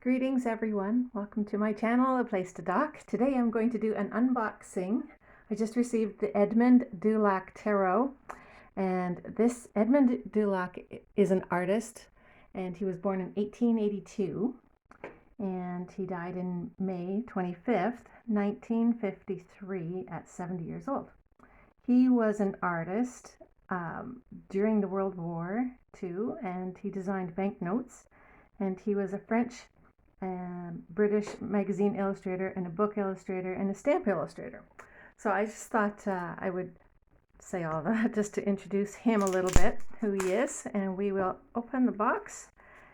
Greetings everyone, welcome to my channel, A Place to Dock. Today I'm going to do an unboxing. I just received the Edmund Dulac Tarot, and this Edmund Dulac is an artist, and he was born in 1882 and he died in May 25th, 1953 at 70 years old. He was an artist during the World War II, and he designed banknotes, and he was a French British magazine illustrator and a book illustrator and a stamp illustrator. So I just thought I would say all that just to introduce him a little bit, who he is, and we will open the box.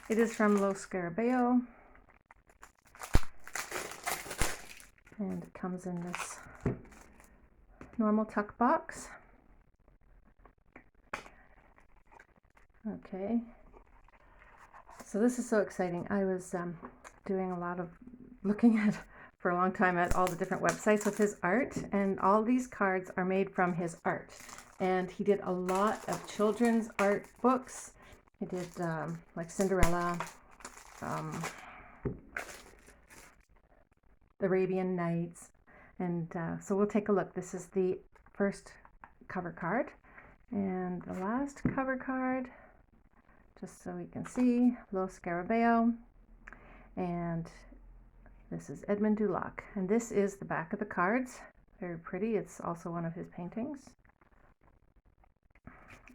It is from Lo Scarabeo, and it comes in this normal tuck box. Okay, so this is so exciting. I was doing a lot of looking at for a long time at all the different websites with his art, and all these cards are made from his art. And he did a lot of children's art books. He did like Cinderella, the Arabian Nights, and so we'll take a look. This is the first cover card, and the last cover card, just so we can see, Lo Scarabeo, and this is Edmund Dulac, and this is the back of the cards. Very pretty. It's also one of his paintings.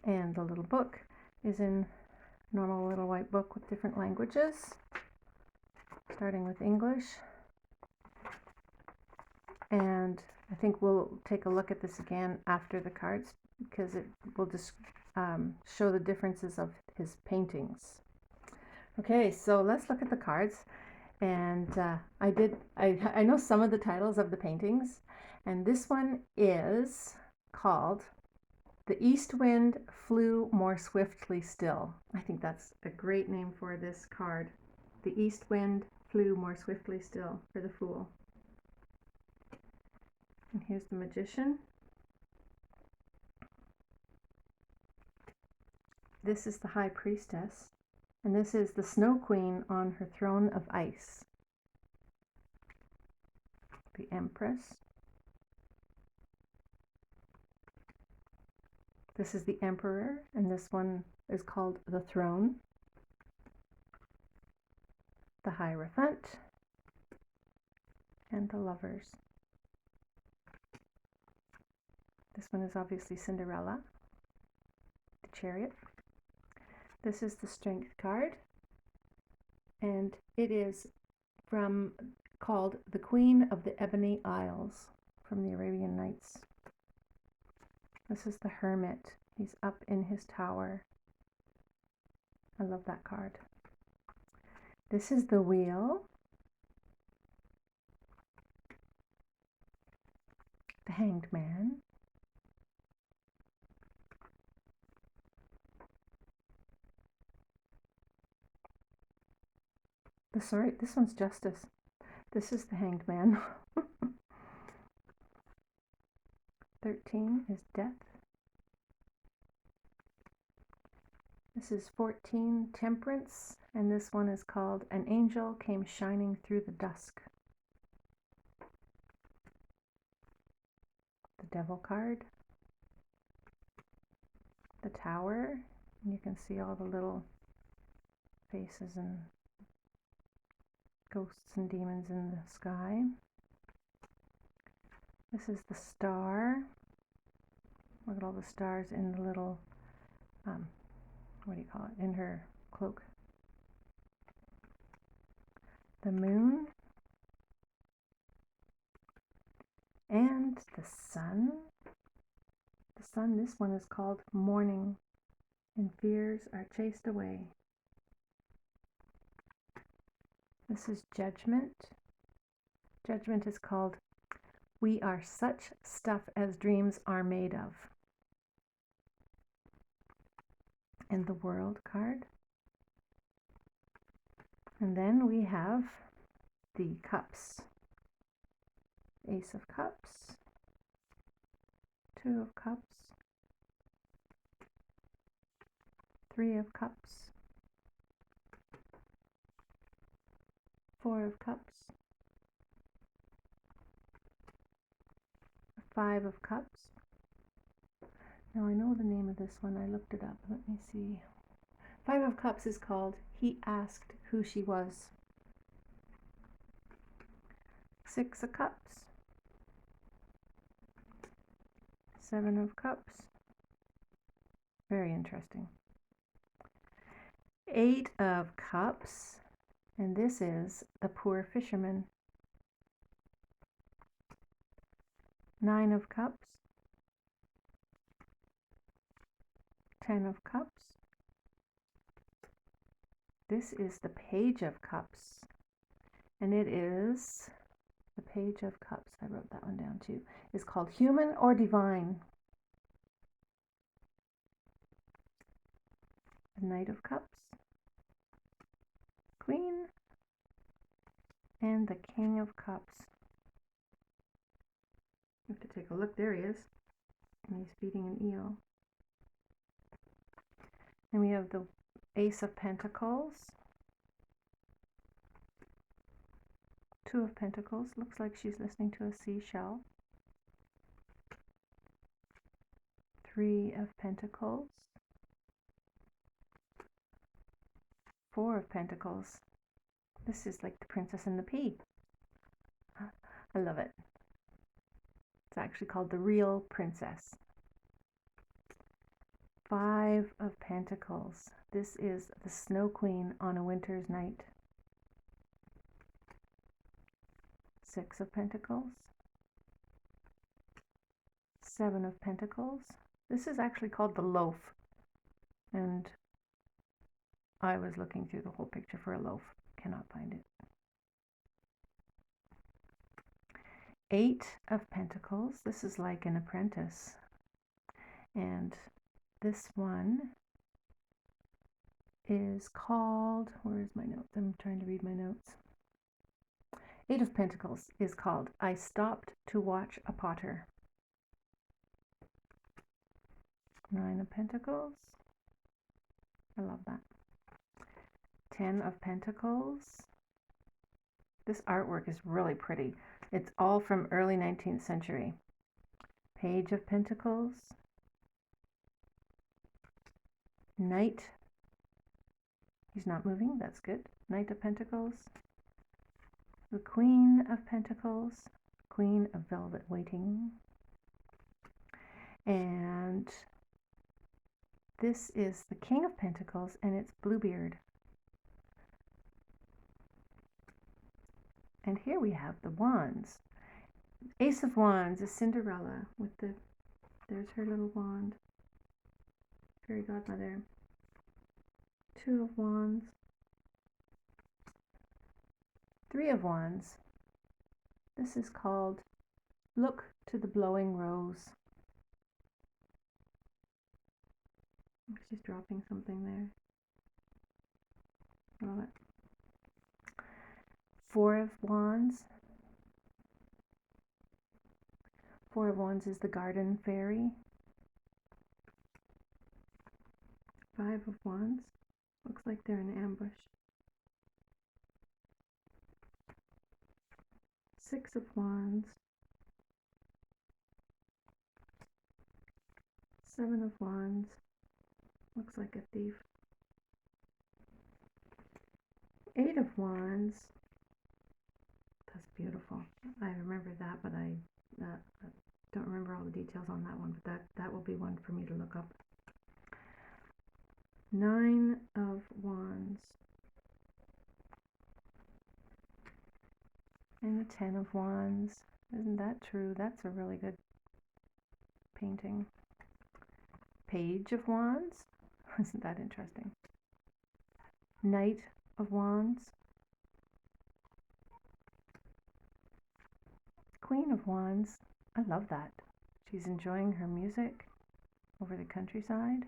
And the little book is in normal little white book with different languages, starting with English. And I think we'll take a look at this again after the cards, because it will just show the differences of his paintings. Okay, so let's look at the cards. And I know some of the titles of the paintings, and this one is called The East Wind Flew More Swiftly Still. I think that's a great name for this card. The East Wind Flew More Swiftly Still, for the Fool. And here's the Magician. This is the High Priestess. And this is the Snow Queen on her throne of ice. The Empress. This is the Emperor, and this one is called the Throne. The Hierophant. And the Lovers. This one is obviously Cinderella. The Chariot. This is the Strength card, and it is called the Queen of the Ebony Isles from the Arabian Nights. This is the Hermit. He's up in his tower. I love that card. This is the Wheel. The Hanged Man. Sorry, this one's Justice. This is the Hanged Man. 13 is Death. This is 14, Temperance, and this one is called An Angel Came Shining Through the Dusk. The Devil card. The Tower, and you can see all the little faces and ghosts and demons in the sky. This is the Star. Look at all the stars in the little, what do you call it, in her cloak. The Moon. And the Sun. The Sun, this one is called Morning, and fears are chased away. This is Judgment. Judgment is called We Are Such Stuff as Dreams Are Made of. And the World card. And then we have the Cups. Ace of Cups. Two of Cups. Three of Cups. Four of Cups, Five of Cups. Now I know the name of this one, I looked it up. Let me see. Five of Cups is called He Asked Who She Was. Six of Cups, Seven of Cups. Very interesting. Eight of Cups, and this is the poor fisherman. Nine of Cups, Ten of Cups. This is the Page of Cups, and it is the Page of Cups. I wrote that one down too. It's called Human or Divine. The Knight of Cups, Queen, and the King of Cups. You have to take a look. There he is, and he's feeding an eel. And we have the Ace of Pentacles, Two of Pentacles. Looks like she's listening to a seashell. Three of Pentacles, Four of Pentacles. This is like the Princess and the Pea. I love it. It's actually called the Real Princess. Five of Pentacles. This is the Snow Queen on a winter's night. Six of Pentacles, Seven of Pentacles. This is actually called the Loaf, and I was looking through the whole picture for a loaf. Cannot find it. Eight of Pentacles. This is like an apprentice, and this one is called, where is my notes? I'm trying to read my notes. Eight of Pentacles is called I Stopped to Watch a Potter. Nine of Pentacles. I love that. 10 of Pentacles. This artwork is really pretty. It's all from early 19th century. Page of Pentacles. Knight. He's not moving, that's good. Knight of Pentacles. The Queen of Pentacles. Queen of Velvet Waiting. And this is the King of Pentacles, and it's Bluebeard. And here we have the wands. Ace of Wands is Cinderella with there's her little wand. Fairy godmother. Two of Wands. Three of Wands. This is called Look to the Blowing Rose. She's dropping something there. Love it. Four of Wands. Four of Wands is the Garden Fairy. Five of Wands. Looks like they're in ambush. Six of Wands. Seven of Wands. Looks like a thief. Eight of Wands. That's beautiful. I remember that, but I don't remember all the details on that one, but that will be one for me to look up. Nine of Wands. And the 10 of Wands. Isn't that true? That's a really good painting. Page of Wands. Isn't that interesting? Knight of Wands. Queen of Wands. I love that. She's enjoying her music over the countryside.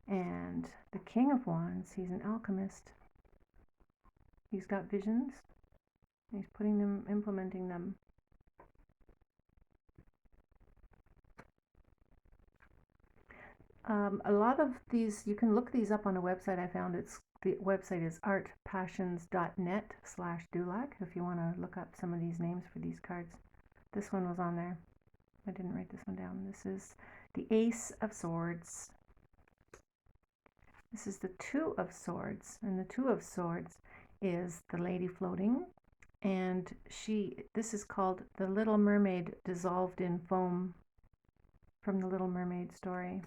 And the King of Wands, he's an alchemist. He's got visions. He's putting them, implementing them. A lot of these, you can look these up on a website I found. It's The website is artpassions.net/Dulac if you want to look up some of these names for these cards. This one was on there. I didn't write this one down. This is the Ace of Swords. This is the Two of Swords, and the Two of Swords is the lady floating, and this is called the Little Mermaid dissolved in foam from the Little Mermaid story.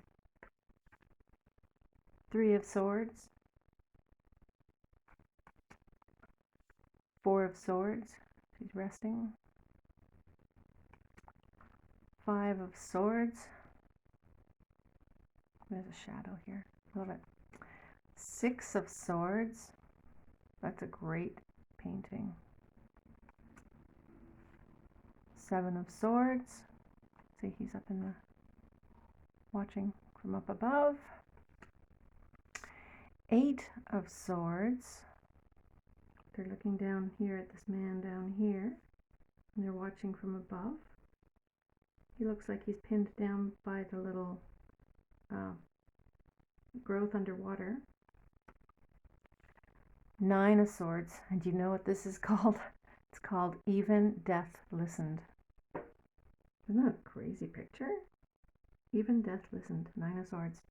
Three of Swords, Four of Swords, she's resting. Five of Swords, there's a shadow here, love it. Six of Swords, that's a great painting. Seven of Swords, see he's up in the, watching from up above. Eight of Swords, they're looking down here at this man down here, and they're watching from above. He looks like he's pinned down by the little growth underwater. Nine of Swords, and do you know what this is called? It's called Even Death Listened. Isn't that a crazy picture? Even Death Listened, Nine of Swords.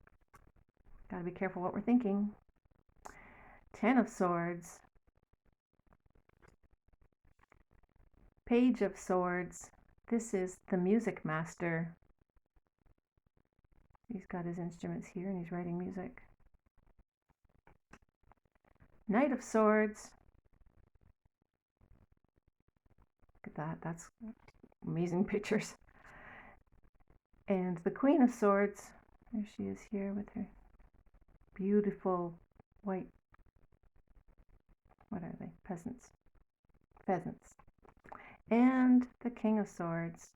Gotta be careful what we're thinking. 10 of Swords. Page of Swords. This is the music master. He's got his instruments here and he's writing music. Knight of Swords. Look at that, that's amazing pictures. And the Queen of Swords. There she is here with her beautiful white, what are they? Pheasants. And the King of Swords.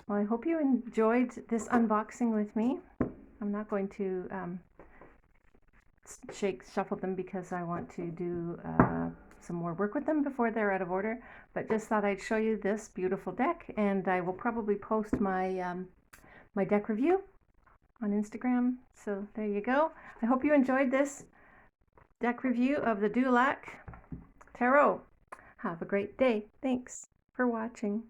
Well, I hope you enjoyed this unboxing with me. I'm not going to shuffle them because I want to do some more work with them before they're out of order, but just thought I'd show you this beautiful deck, and I will probably post my my deck review on Instagram. So there you go. I hope you enjoyed this deck review of the Dulac Tarot. Have a great day. Thanks for watching.